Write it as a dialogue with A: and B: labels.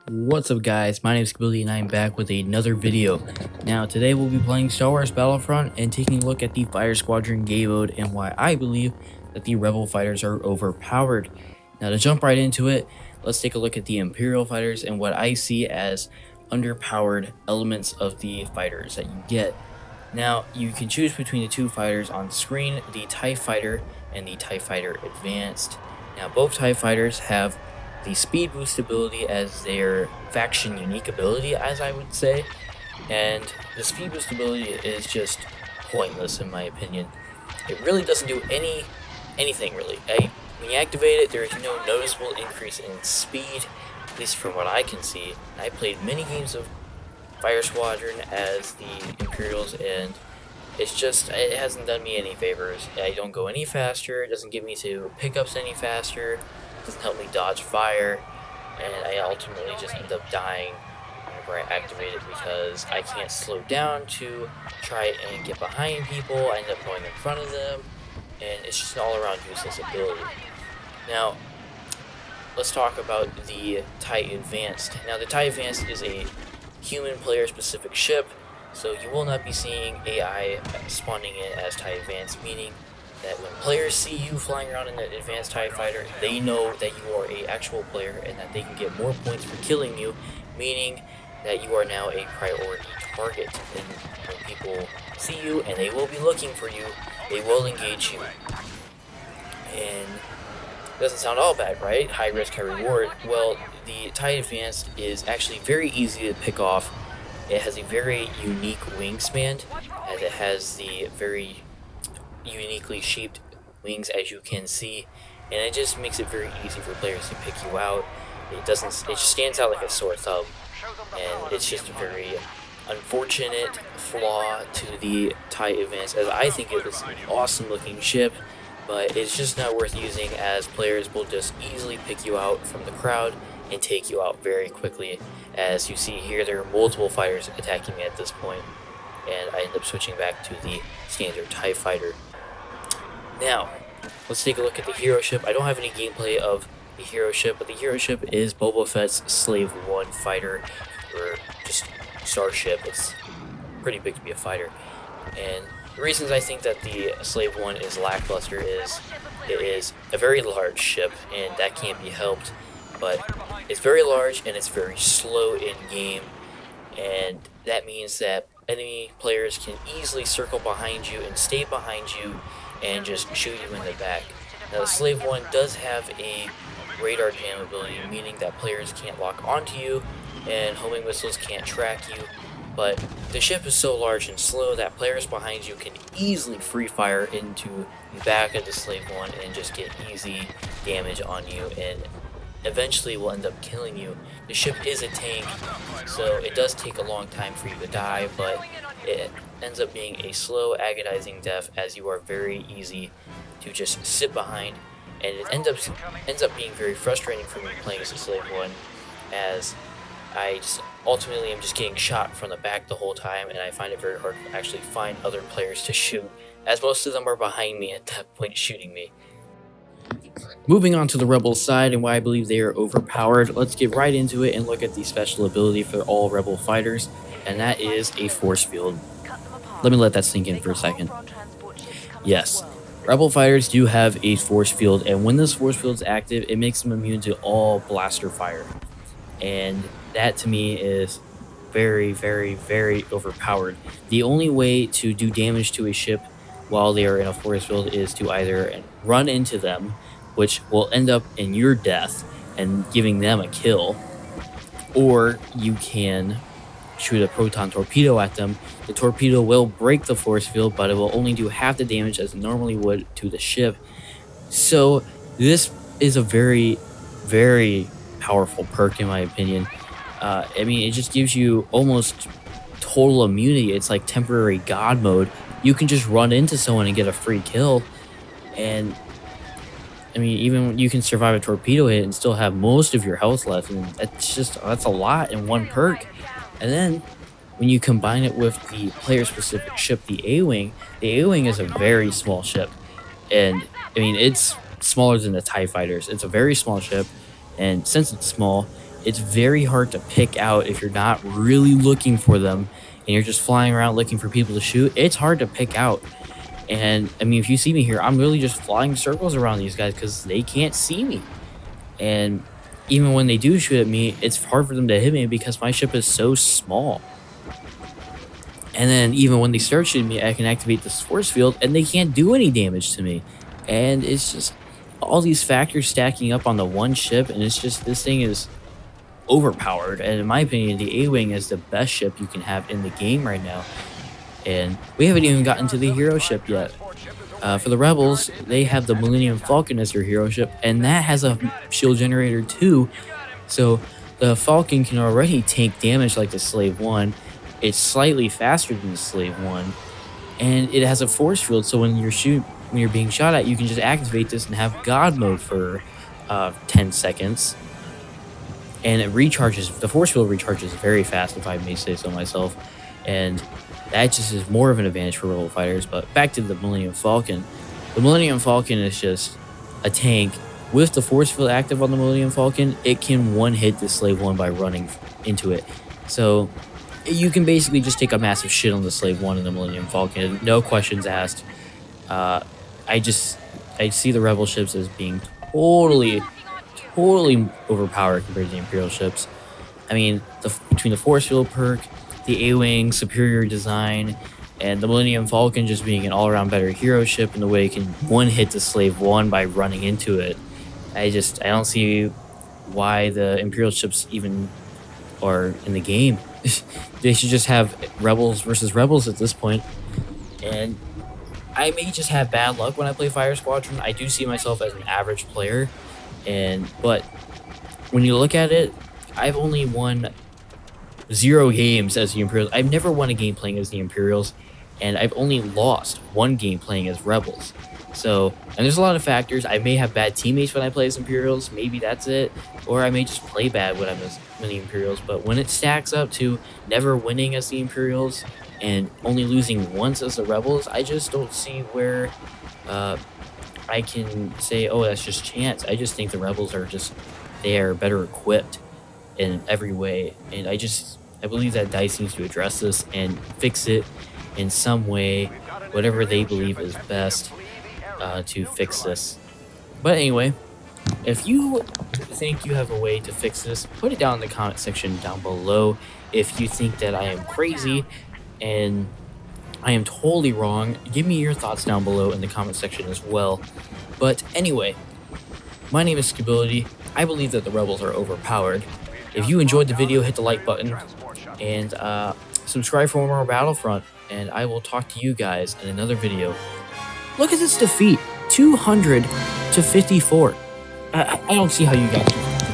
A: What's up guys, my name is Billy and I'm back with another video. Now today we'll be playing Star Wars Battlefront and taking a look at the Fighter Squadron game mode and why I believe that the Rebel fighters are overpowered. Now to jump right into it, let's take a look at the Imperial fighters and what I see as underpowered elements of the fighters that you get. Now you can choose between the two fighters on screen, the TIE Fighter and the TIE Fighter Advanced. Now both TIE Fighters have the speed boost ability as their faction unique ability, as I would say, and the speed boost ability is just pointless in my opinion. It really doesn't do anything really. When you activate it, there is no noticeable increase in speed, at least from what I can see. I played many games of Fire Squadron as the Imperials, and it hasn't done me any favors. I don't go any faster, it doesn't get me to pickups any faster, doesn't help me dodge fire, and I ultimately just end up dying whenever I activate it because I can't slow down to try and get behind people. I end up going in front of them, and it's just an all-around useless ability. Now, let's talk about the TIE Advanced. Now, the TIE Advanced is a human player-specific ship, so you will not be seeing AI spawning in as TIE Advanced, meaning that when players see you flying around in an advanced TIE fighter, they know that you are an actual player and that they can get more points for killing you, meaning that you are now a priority target. And when people see you, and they will be looking for you, they will engage you. And it doesn't sound all bad, right? High risk, high reward. Well, the TIE Advanced is actually very easy to pick off. It has a very unique wingspan, as it has the very uniquely shaped wings, as you can see, and it just makes it very easy for players to pick you out. It just stands out like a sore thumb, and it's just a very unfortunate flaw to the TIE Advance, as I think it is an awesome looking ship, but it's just not worth using, as players will just easily pick you out from the crowd and take you out very quickly. As you see here, there are multiple fighters attacking me at this point, and I end up switching back to the standard TIE Fighter. Now, let's take a look at the hero ship. I don't have any gameplay of the hero ship, but the hero ship is Boba Fett's Slave 1 fighter, or just starship. It's pretty big to be a fighter. And the reasons I think that the Slave 1 is lackluster is it is a very large ship, and that can't be helped, but it's very large and it's very slow in game, and that means that enemy players can easily circle behind you and stay behind you and just shoot you in the back. Now, the Slave 1 does have a radar jam ability, meaning that players can't lock onto you and homing missiles can't track you, but the ship is so large and slow that players behind you can easily free fire into the back of the Slave 1 and just get easy damage on you, and eventually will end up killing you. The ship is a tank, so it does take a long time for you to die, but it ends up being a slow, agonizing death, as you are very easy to just sit behind, and it ends up being very frustrating for me playing as a Slave 1, as I just ultimately am just getting shot from the back the whole time, and I find it very hard to actually find other players to shoot, as most of them are behind me at that point shooting me. Moving on to the Rebel side and why I believe they are overpowered, let's get right into it and look at the special ability for all Rebel fighters, and that is a force field. Let me let that sink in for a second. Yes, Rebel fighters do have a force field, and when this force field is active, it makes them immune to all blaster fire. And that to me is very, very, very overpowered. The only way to do damage to a ship while they are in a force field is to either run into them, which will end up in your death and giving them a kill, or you can shoot a proton torpedo at them. The torpedo will break the force field, but it will only do half the damage as it normally would to the ship. So this is a very, very powerful perk in my opinion. I mean, it just gives you almost total immunity. It's like temporary god mode. You can just run into someone and get a free kill, and I mean, even you can survive a torpedo hit and still have most of your health left, and that's a lot in one perk. And then when you combine it with the player-specific ship, the A-Wing is a very small ship, and I mean, it's smaller than the TIE fighters. It's a very small ship, and since it's small, it's very hard to pick out if you're not really looking for them and you're just flying around looking for people to shoot. It's hard to pick out. And I mean, if you see me here, I'm really just flying circles around these guys because they can't see me. And even when they do shoot at me, it's hard for them to hit me because my ship is so small. And then even when they start shooting me, I can activate this force field and they can't do any damage to me. And it's just all these factors stacking up on the one ship, and it's just this thing is overpowered. And in my opinion, the A-Wing is the best ship you can have in the game right now. And we haven't even gotten to the hero ship yet. For the Rebels, they have the Millennium Falcon as their hero ship, and that has a shield generator too. So the Falcon can already tank damage like the Slave 1. It's slightly faster than the Slave 1, and it has a force field. So when you're being shot at, you can just activate this and have God mode for 10 seconds. And it recharges. The force field recharges very fast, if I may say so myself, and that just is more of an advantage for Rebel fighters. But back to the Millennium Falcon. The Millennium Falcon is just a tank. With the force field active on the Millennium Falcon, it can one-hit the Slave 1 by running into it. So you can basically just take a massive shit on the Slave 1 and the Millennium Falcon, no questions asked. I see the Rebel ships as being totally overpowered compared to the Imperial ships. I mean, between the force field perk, the A-Wing superior design, and the Millennium Falcon just being an all-around better hero ship in the way it can one-hit the Slave 1 by running into it. I don't see why the Imperial ships even are in the game. They should just have Rebels versus Rebels at this point. And I may just have bad luck when I play Fire Squadron. I do see myself as an average player, but when you look at it, I've only won 0 games as the Imperials. I've never won a game playing as the Imperials, and I've only lost 1 game playing as Rebels. So, and there's a lot of factors. I may have bad teammates when I play as Imperials, maybe that's it, or I may just play bad when I'm as the Imperials. But when it stacks up to never winning as the Imperials and only losing once as the Rebels, I just don't see where I can say, oh, that's just chance. I just think the Rebels they are better equipped in every way, and I believe that DICE needs to address this and fix it in some way, whatever they believe is best to fix this. But anyway, if you think you have a way to fix this, put it down in the comment section down below. If you think that I am crazy and I am totally wrong, give me your thoughts down below in the comment section as well. But anyway, my name is Stability. I believe that the Rebels are overpowered. If you enjoyed the video, hit the like button and subscribe for more Battlefront, and I will talk to you guys in another video. Look at this defeat, 200 to 54. I don't see how you guys can